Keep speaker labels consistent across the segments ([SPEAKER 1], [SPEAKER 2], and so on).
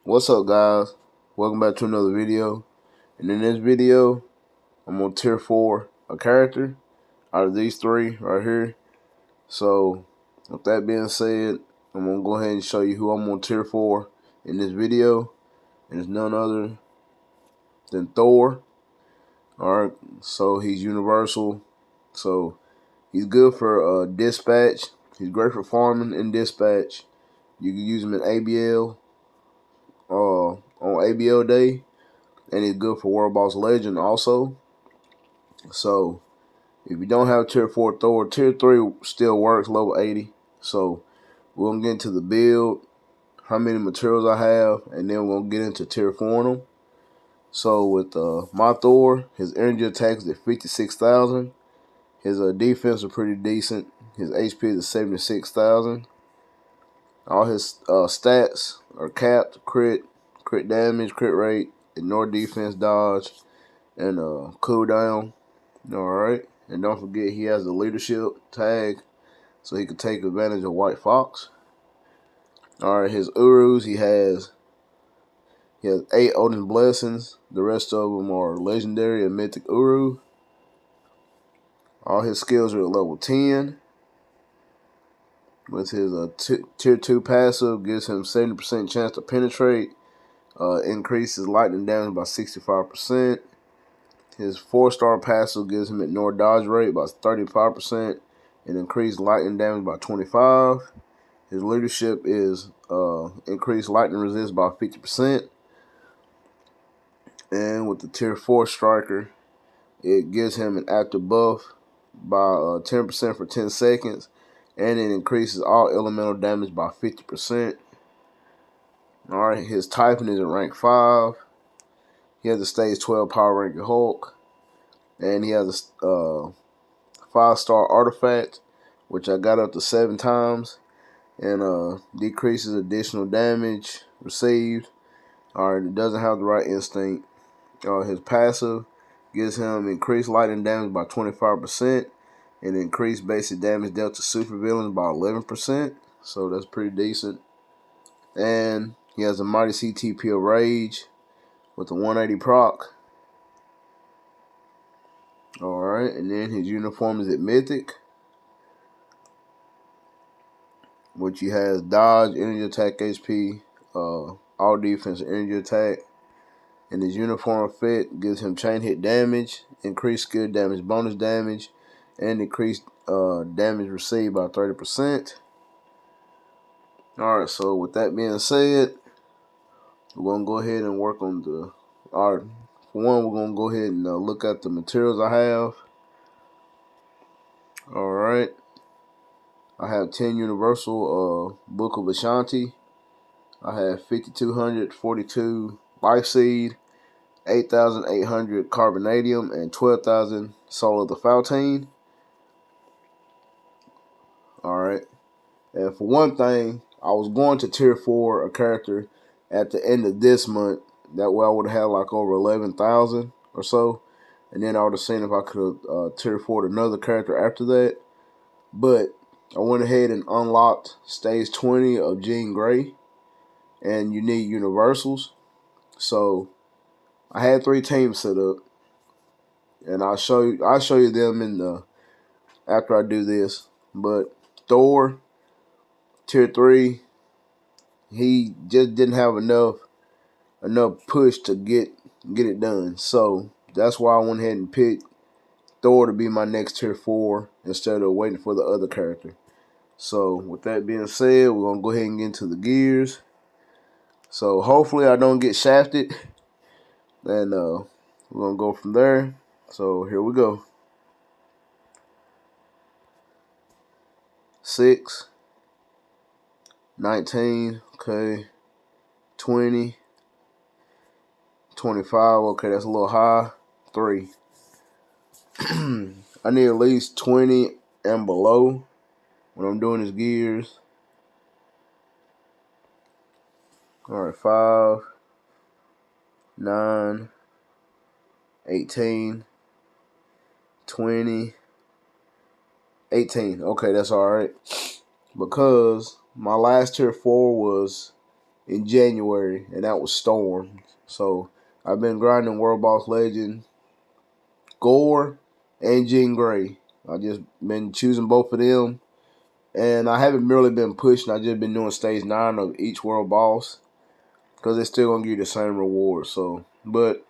[SPEAKER 1] What's up, guys? Welcome back to another video. And in this video, I'm on tier 4 a character out of these three right here. So with that being said, I'm gonna go ahead and show you who I'm on tier 4 in this video. And it's none other than Thor. Alright, so he's universal. So he's good for dispatch. He's great for farming and dispatch. You can use him in ABL on ABL day. And he's good for World Boss Legend also. So if you don't have tier 4 Thor, tier 3 still works, level 80. So we're gonna get into the build, how many materials I have, and then we're gonna get into tier 4 them. So with my Thor, his energy attack is at 56,000. His defense is pretty decent. His HP is at 76,000. All his stats are capped: crit damage, crit rate, ignore defense, dodge, and cooldown. Alright. And don't forget he has the leadership tag, so he can take advantage of White Fox. Alright, his Urus, he has 8 Odin Blessings. The rest of them are legendary and mythic Uru. All his skills are at level 10. With his tier 2 passive, gives him 70% chance to penetrate. Increases lightning damage by 65%. His 4-star passive gives him ignore dodge rate by 35% and increased lightning damage by 25%. His leadership is increased lightning resist by 50%. And with the tier 4 striker, it gives him an active buff by 10% for 10 seconds. And it increases all elemental damage by 50%. Alright, his typing is at rank 5. He has a stage 12 power ranking Hulk. And he has a 5-star artifact, which I got up to 7 times. And decreases additional damage received. Alright, it doesn't have the right instinct. His passive gives him increased lightning damage by 25% and increased basic damage dealt to supervillains by 11%. So that's pretty decent. And he has a mighty CTP of Rage with a 180 proc. Alright, and then his uniform is at Mythic, which he has dodge, energy attack, HP, all defense, energy attack. And his uniform fit gives him chain hit damage, increased skill damage, bonus damage, and increased damage received by 30%. Alright, so with that being said, we're going to go ahead and work on the... Alright, for one, we're going to go ahead and look at the materials I have. Alright, I have 10 Universal Book of Ashanti. I have 5,242 Life Seed, 8,800 Carbonadium, and 12,000 Soul of the Faltine. Alright. And for one thing, I was going to tier 4 a character at the end of this month. That way I would have had like over 11,000 or so. And then I would have seen if I could have tier 4'd another character after that. But I went ahead and unlocked stage 20 of Jean Grey. And you need universals. So I had 3 teams set up. And I'll show you them in the after I do this. But Thor, tier 3, he just didn't have enough push to get it done. So that's why I went ahead and picked Thor to be my next tier 4 instead of waiting for the other character. So with that being said, we're gonna go ahead and get into the gears. So hopefully I don't get shafted, and we're gonna go from there. So here we go. 6, 19, okay, 20, 25, okay, that's a little high. 3. I need at least 20 and below when I'm doing his gears. Alright, 5, 9, 18, 20, 18. Okay, that's alright. Because my last tier 4 was in January, and that was Storm. So I've been grinding World Boss Legend, Gore, and Jean Grey. I just been choosing both of them, and I haven't really been pushing. I just been doing stage 9 of each World Boss because it's still gonna give you the same reward. So, but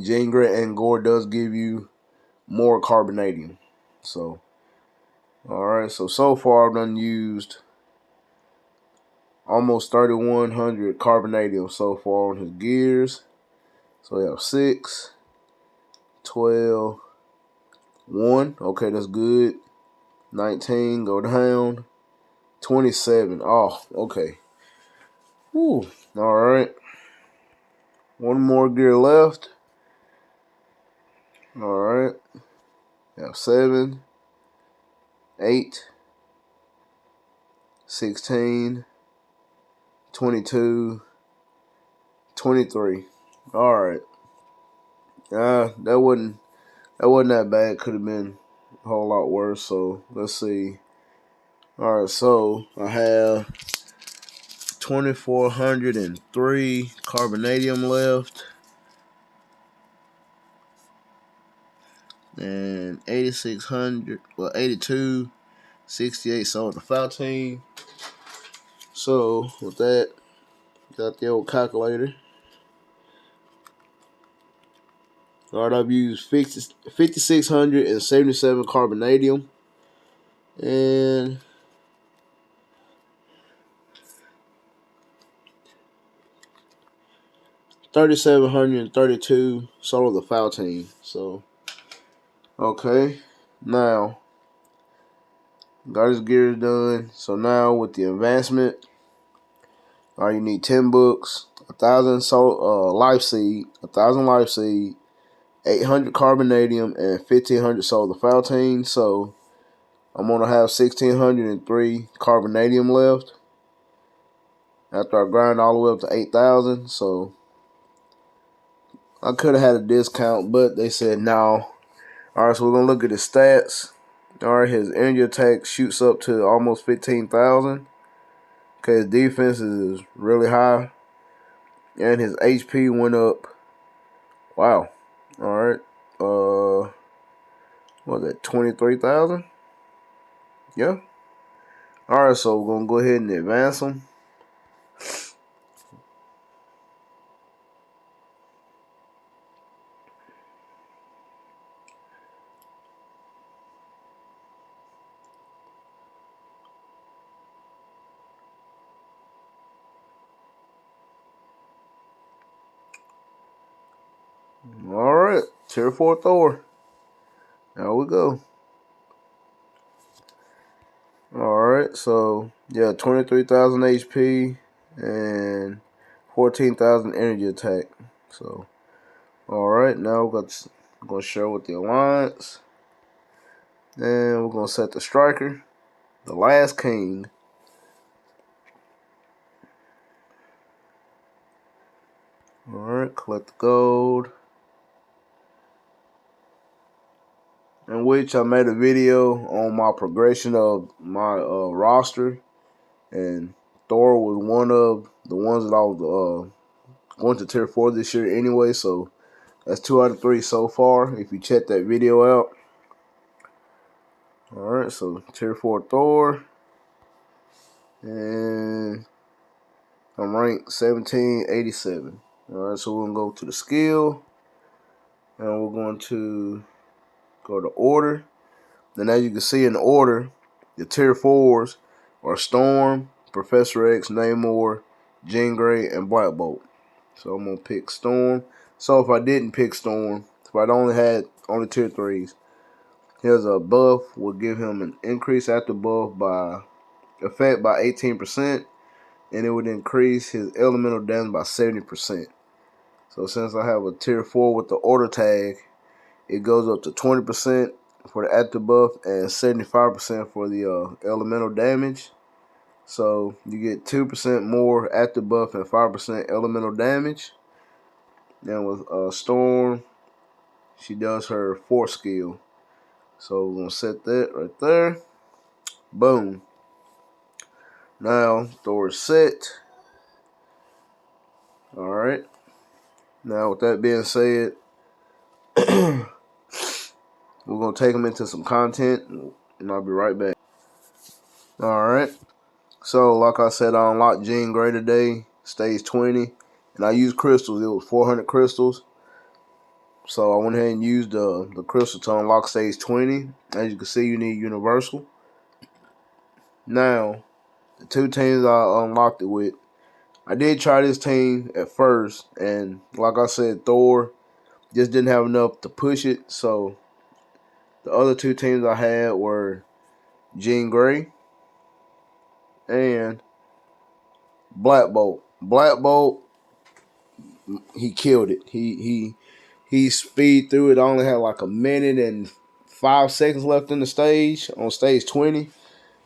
[SPEAKER 1] Jean Grey and Gore does give you more carbonadium. So, all right. So far I've done used almost 3,100 carbonadium so far on his gears. So we have 6, 12, 1. Okay, that's good. 19, go down. 27. Oh, okay. Whew. All right. One more gear left. All right. We have 7, 8, 16, 22, 23. All right. That wasn't that bad. Could have been a whole lot worse. So let's see. All right. So I have 2,403 carbonadium left, and 8,600. Well, 82.68 sold the Faltine. So with that, got the old calculator. Alright, I've used 5,677 carbonadium and 3,732 sold the Faltine. So, okay, now got his gears done. So now with the advancement, all you need 10 books, 1,000 life seed, 1,000 life seed, 800 carbonadium, and 1,500 solar Faltine. So I'm gonna have 1,603 carbonadium left after I grind all the way up to 8,000. So I could have had a discount, but they said no. Alright, so we're gonna look at his stats. Alright, his energy attack shoots up to almost 15,000. Okay, his defense is really high. And his HP went up. Wow. Alright. What was that, 23,000? Yeah. Alright, so we're gonna go ahead and advance him. Alright, tier 4 Thor. There we go. Alright, so yeah, 23,000 HP and 14,000 energy attack. So, alright, now we're going to share with the Alliance. And we're going to set the Striker, the last King. Alright, collect the gold. In which I made a video on my progression of my roster. And Thor was one of the ones that I was going to tier 4 this year anyway. So that's 2 out of 3 so far if you check that video out. Alright, so tier 4 Thor. And I'm ranked 1787. Alright, so we're going to go to the skill. And we're going to go to order. Then as you can see in the order, the tier 4s are Storm, Professor X, Namor, Jean Grey, and Black Bolt. So I'm going to pick Storm. So if I didn't pick Storm, if I'd only had tier 3s, here's a buff will give him an increase after buff by effect by 18%, and it would increase his elemental damage by 70%. So since I have a tier 4 with the order tag, it goes up to 20% for the active buff and 75% for the elemental damage. So you get 2% more active buff and 5% elemental damage. Then with Storm, she does her 4th skill. So we're going to set that right there. Boom. Now Thor is set. Alright. Now with that being said, we're gonna take them into some content, and I'll be right back. Alright. So like I said, I unlocked Jean Grey today, stage 20, and I used crystals. It was 400 crystals. So I went ahead and used the crystal to unlock stage 20. As you can see, you need universal. Now, the two teams I unlocked it with, I did try this team at first, and like I said, Thor just didn't have enough to push it. So the other two teams I had were Jean Grey and Black Bolt. Black Bolt, he killed it. He speed through it. I only had like a minute and 5 seconds left in the stage on stage 20,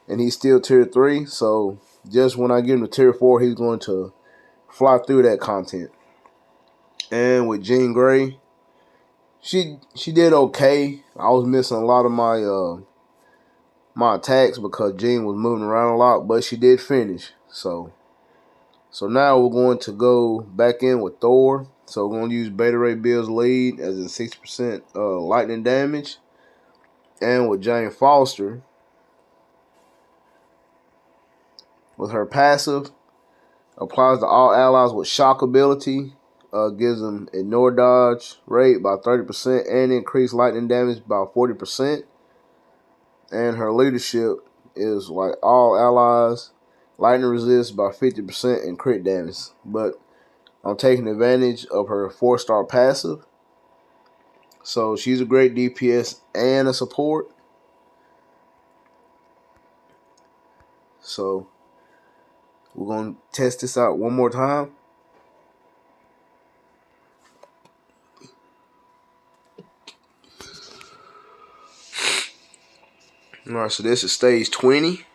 [SPEAKER 1] and he's still tier 3. So just when I get him to tier 4, he's going to fly through that content. And with Jean Grey, she did okay. I was missing a lot of my attacks because Jean was moving around a lot, but she did finish. So now we're going to go back in with Thor. So we're going to use Beta Ray Bill's lead as a 60% lightning damage. And with Jane Foster, with her passive, applies to all allies with shock ability. Gives them ignore dodge rate by 30% and increase lightning damage by 40%. And her leadership is like all allies, lightning resist by 50% and crit damage. But I'm taking advantage of her 4-star passive. So she's a great DPS and a support. So we're going to test this out one more time. Alright, so this is stage 20.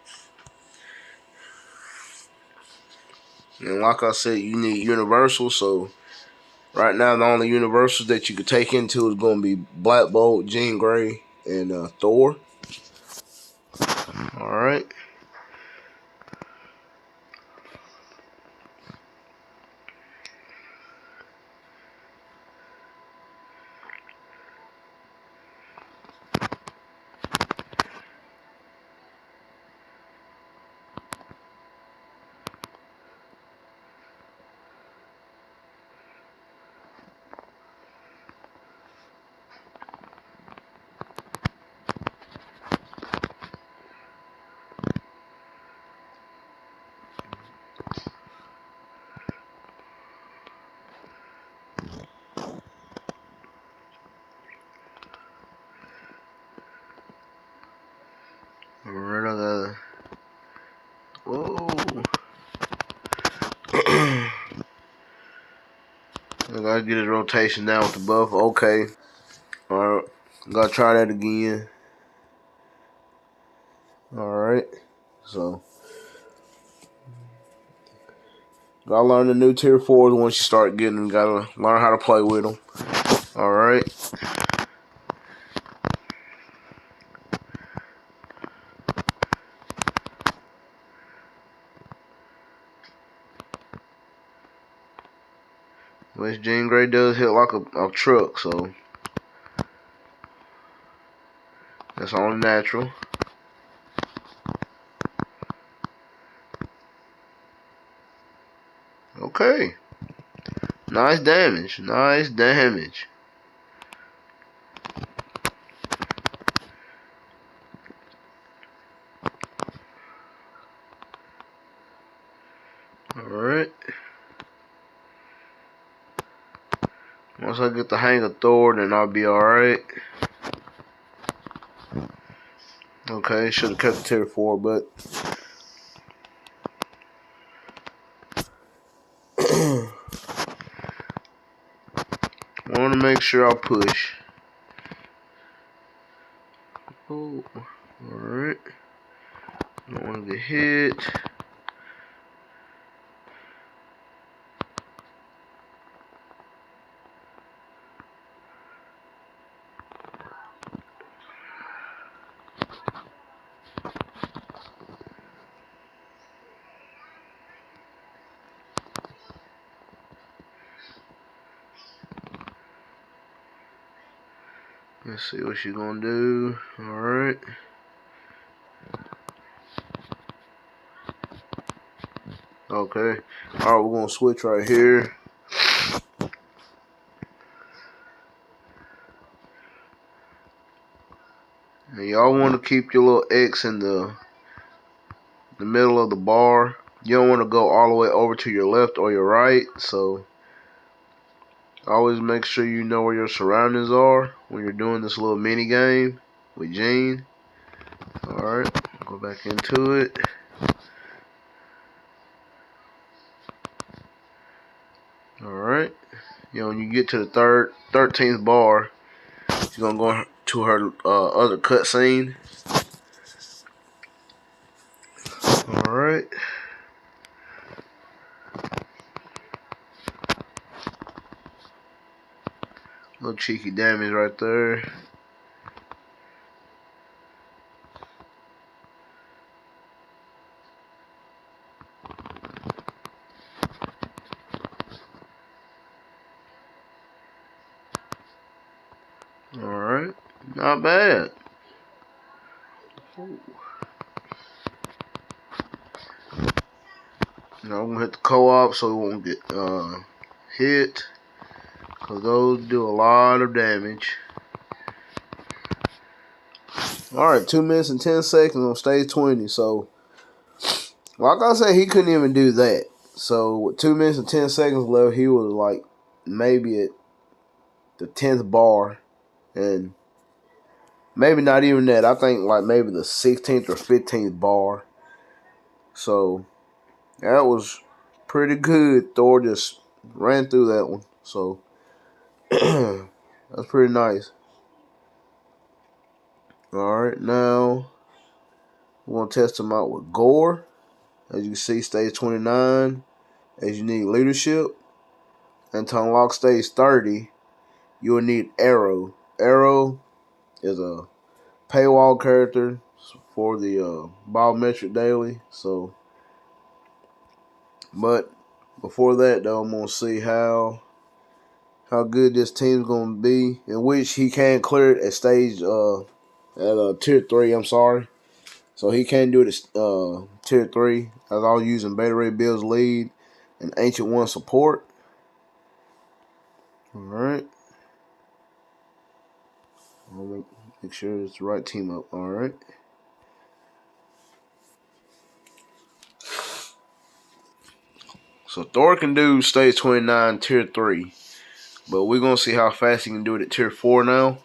[SPEAKER 1] And like I said, you need universal. So right now, the only universals that you could take into is going to be Black Bolt, Jean Grey, and Thor. Alright. Alright, I gotta... Whoa. I gotta get his rotation down with the buff. Okay. Alright. Gotta try that again. Alright. So gotta learn the new tier 4s once you start getting them. Gotta learn how to play with them. Alright. Which Jean Grey does hit like a truck, so that's only natural. Okay. Nice damage. Nice damage. Alright. Once I get the hang of Thor, then I'll be alright. Okay, should have kept the tier 4, but want to make sure I push. Oh, alright. Don't want to get hit. Let's see what she's gonna do. Alright. Okay. Alright, we're gonna switch right here. And y'all want to keep your little X in the middle of the bar. You don't want to go all the way over to your left or your right. So always make sure you know where your surroundings are when you're doing this little mini game with Gene. Alright, go back into it. Alright. When you get to the 13th bar, she's gonna go to her other cutscene. Alright. Little cheeky damage right there. Alright. Not bad. Now I'm gonna hit the co-op so we won't get hit, because those do a lot of damage. Alright, 2 minutes and 10 seconds on stage 20. So, like I said, he couldn't even do that. So, with 2 minutes and 10 seconds left, he was like maybe at the 10th bar. And maybe not even that. I think like maybe the 16th or 15th bar. So, that was pretty good. Thor just ran through that one. So, that's pretty nice. Alright, now we're going to test him out with Gore. As you can see, stage 29, as you need leadership. And to unlock stage 30, you will need Arrow. Arrow is a paywall character for the biometric daily. So, but before that, though, I'm going to see how good this team's going to be, in which he can clear it at stage at tier 3. I'm sorry. So he can do it at tier 3 as all using Beta Ray Bill's lead and Ancient One support. Alright. I'll make sure it's the right team up. Alright. So Thor can do stage 29 tier 3. But we're going to see how fast he can do it at tier 4 now.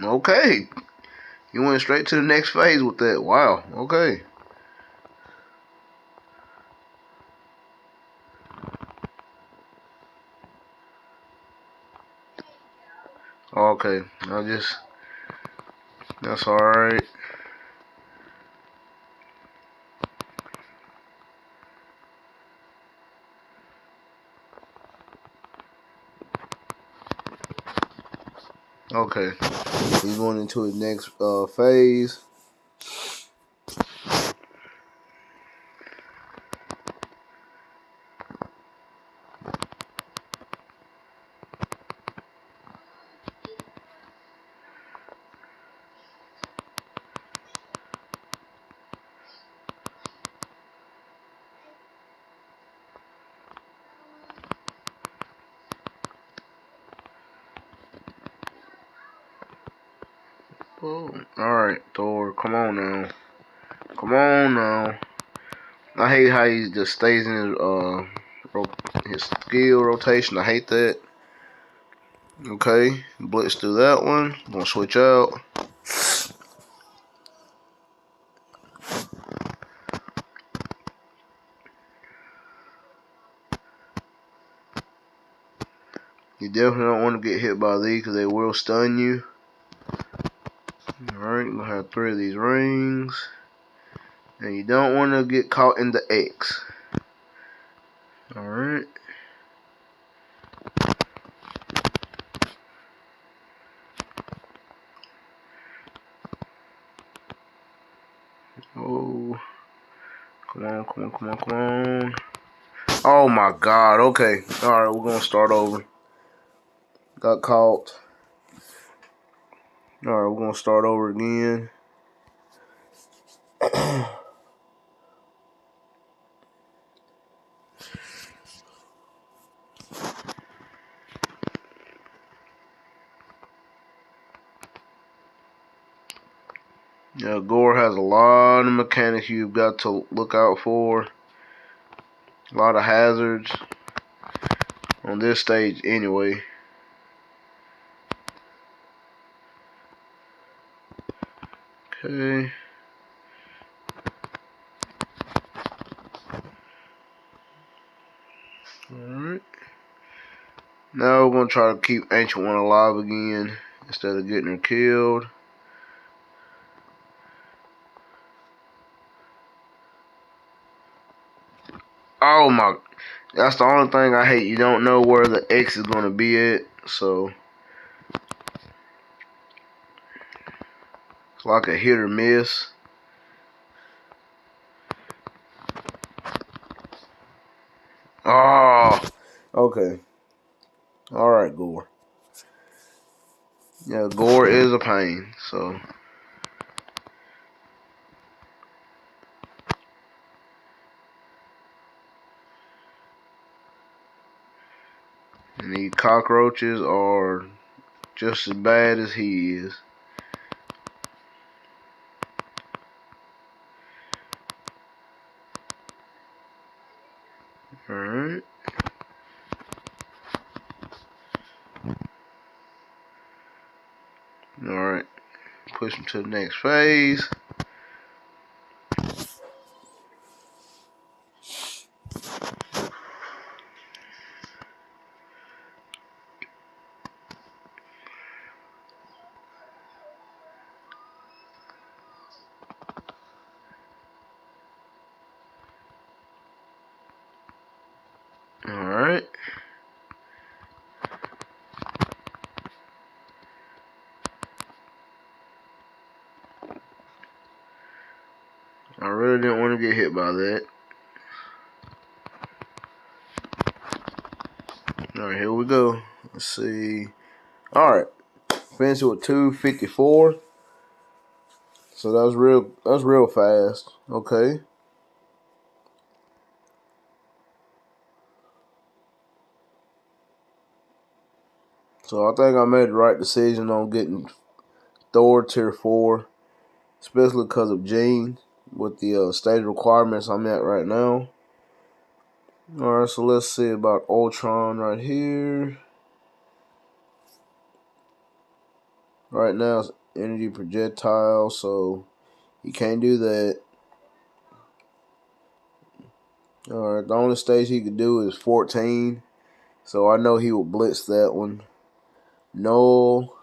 [SPEAKER 1] Okay. You went straight to the next phase with that. Wow. Okay. Okay. That's alright. Okay. He's going into his next phase. Oh, alright, Thor, come on now. Come on now. I hate how he just stays in his skill rotation. I hate that. Okay, blitz through that one. Gonna switch out. You definitely don't want to get hit by these because they will stun you. Alright, we're going to have 3 of these rings. And you don't want to get caught in the X. Alright. Oh. Come on, come on, come on, come on. Oh my god, okay. Alright, we're going to start over. Got caught. Alright, we're going to start over again. Yeah, Gore has a lot of mechanics you've got to look out for. A lot of hazards on this stage anyway. Okay. Alright. Now we're going to try to keep Ancient One alive again instead of getting her killed. Oh my, that's the only thing I hate. You don't know where the X is going to be at, so it's like a hit or miss. Oh, okay. Alright, Gore. Yeah, Gore is a pain, so. And these cockroaches are just as bad as he is. Alright. Alright. Push him to the next phase. Alright. I really didn't want to get hit by that. Alright, here we go. Let's see. Alright. Finished with 254. So that's real fast. Okay. So I think I made the right decision on getting Thor tier 4. Especially because of Jean with the stage requirements I'm at right now. Alright, so let's see about Ultron right here. Right now it's energy projectile, so you can't do that. Alright, the only stage he could do is 14. So I know he will blitz that one. No.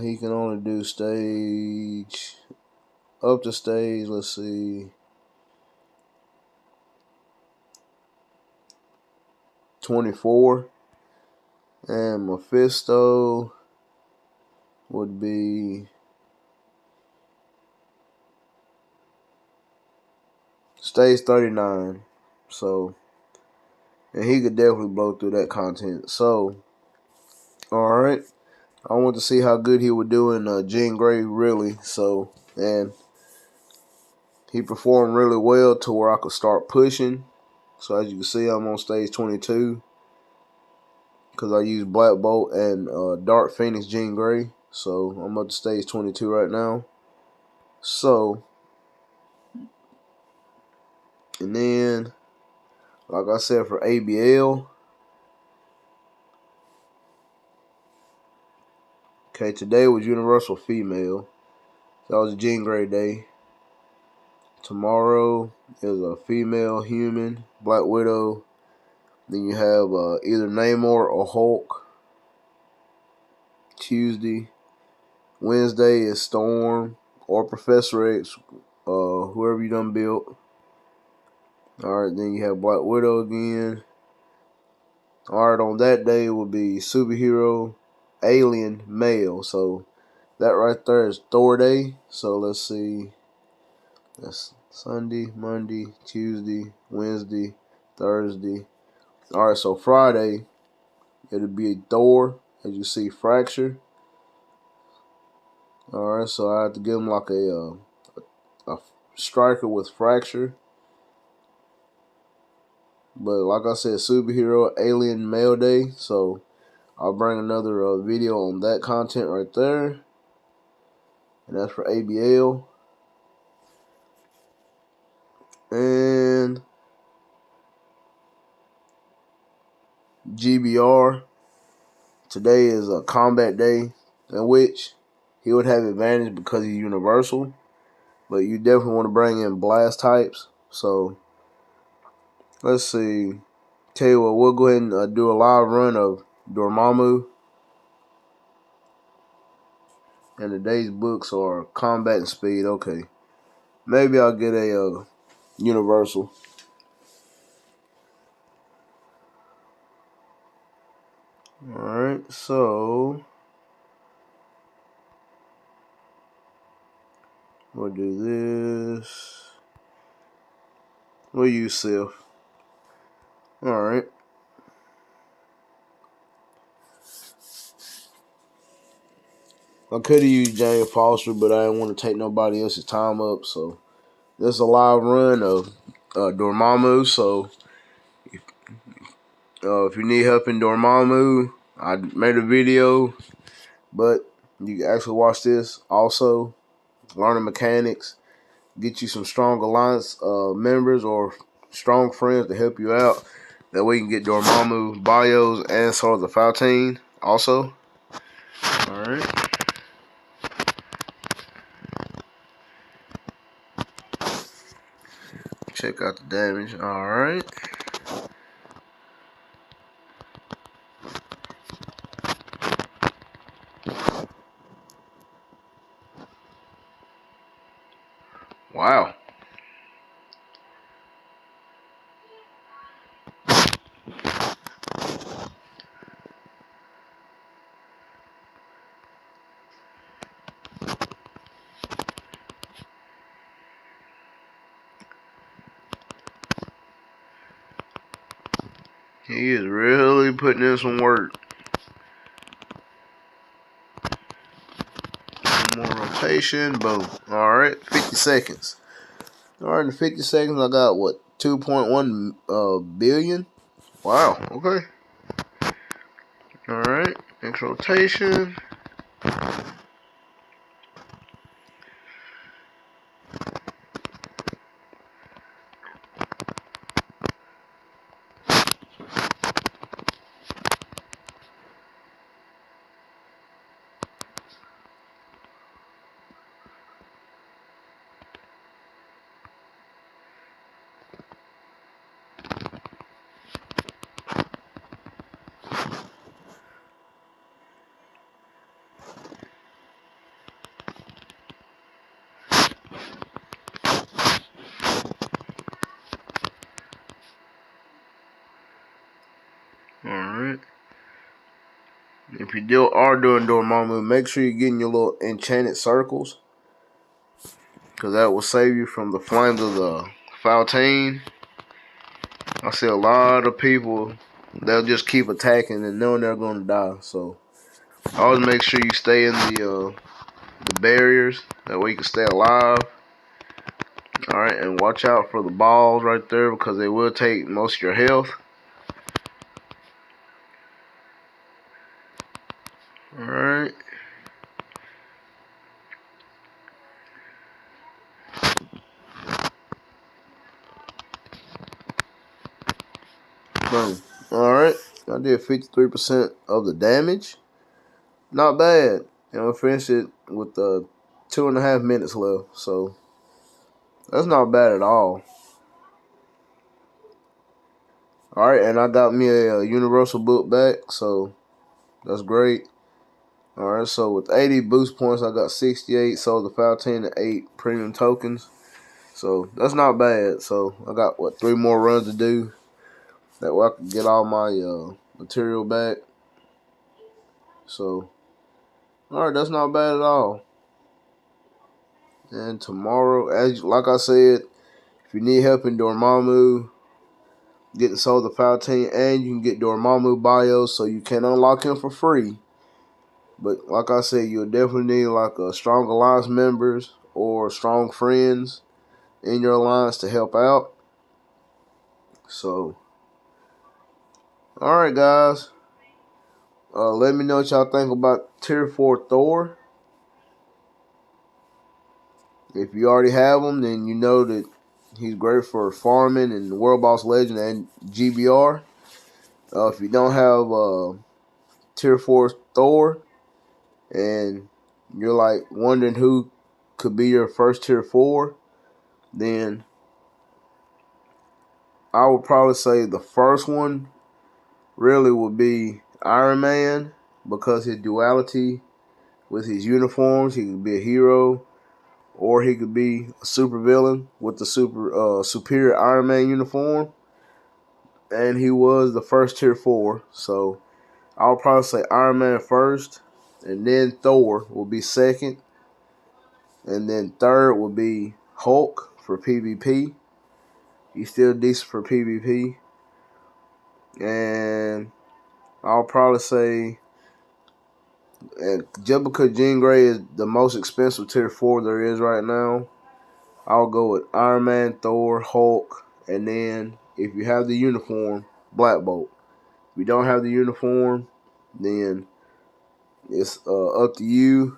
[SPEAKER 1] He can only do stage up to stage, let's see, 24. And Mephisto would be stage 39. So, and he could definitely blow through that content. So, alright. I want to see how good he would do in Jean Grey, really. So, and he performed really well to where I could start pushing. So as you can see, I'm on stage 22 because I use Black Bolt and Dark Phoenix Jean Grey. So I'm up to stage 22 right now. So, and then, like I said, for ABL, okay, today was Universal Female. That was a Jean Grey day. Tomorrow is a female human, Black Widow, Then you have either Namor or Hulk. Tuesday. Wednesday is Storm or Professor X, whoever you done built. Alright, then you have Black Widow again. Alright, on that day will be Superhero Alien Male. So that right there is Thor Day. So let's see. That's Sunday, Monday, Tuesday, Wednesday, Thursday. Alright, so Friday, it'll be Thor, as you see, Fracture. Alright, so I have to give him like a striker with Fracture. But like I said, Superhero Alien Male Day. So I'll bring another video on that content right there. And that's for ABL. And GBR. Today is a combat day in which he would have advantage because he's universal. But you definitely want to bring in blast types. So let's see. Tell you what, we'll go ahead and do a live run of Dormammu. And today's books are combat and speed. Okay. Maybe I'll get a universal. Alright, so we'll do this. We'll use Sif. Alright. I could have used Jane Foster, but I didn't want to take nobody else's time up, so this is a live run of Dormammu. So if you need help in Dormammu, I made a video, but you can actually watch this also, learn the mechanics, get you some strong alliance members or strong friends to help you out. That way you can get Dormammu bios and Sword of the Faltine also. Alright. Check out the damage. Alright. Wow. He is really putting in some work. One more rotation. Boom. Alright. 50 seconds. Alright, in 50 seconds, I got what? 2.1 billion? Wow. Okay. Alright. Next rotation. Alright. If you are doing Dormammu, make sure you're getting your little enchanted circles, because that will save you from the flames of the Faltine. I see a lot of people, they'll just keep attacking and knowing they're going to die. So always make sure you stay in the barriers. That way you can stay alive. Alright, and watch out for the balls right there, because they will take most of your health. Alright. Boom. Alright. I did 53% of the damage. Not bad. And I finished it with 2.5 minutes left. So that's not bad at all. Alright, and I got me a Universal book back, so that's great. Alright, so with 80 boost points, I got 68, sold the Palutena and 8 premium tokens. So that's not bad. So I got, what, 3 more runs to do. That way I can get all my material back. So, alright, that's not bad at all. And tomorrow, like I said, if you need help in Dormammu, getting sold the Palutena, and you can get Dormammu bios, so you can unlock him for free. But like I said, you'll definitely need like a strong alliance members or strong friends in your alliance to help out. So, alright guys, let me know what y'all think about Tier 4 Thor. If you already have him, then you know that he's great for farming and World Boss Legend and GBR. If you don't have Tier 4 Thor and you're like wondering who could be your first Tier 4, then I would probably say the first one really would be Iron Man, because his duality with his uniforms. He could be a hero, or he could be a supervillain with the superior Iron Man uniform. And he was the first Tier 4, so I'll probably say Iron Man first, and then Thor will be second, and then third will be Hulk for PvP. He's still decent for PvP. And I'll probably say, and just because Jean Grey is the most expensive Tier 4 there is right now, I'll go with Iron Man, Thor, Hulk, and then if you have the uniform, Black Bolt. If you don't have the uniform, then it's up to you,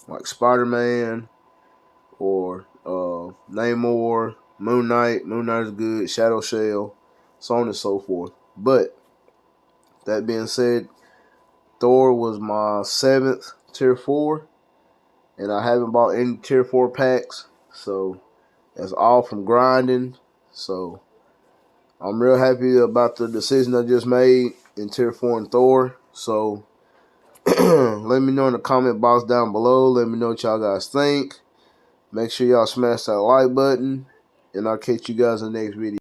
[SPEAKER 1] like Spider-Man or Namor, Moon Knight. Moon Knight is good, Shadow Shell, so on and so forth. But that being said, Thor was my 7th Tier 4, and I haven't bought any Tier 4 packs, so that's all from grinding. So I'm real happy about the decision I just made in Tier 4 and Thor. So let me know in the comment box down below. Let me know what y'all guys think. Make sure y'all smash that like button, and I'll catch you guys in the next video.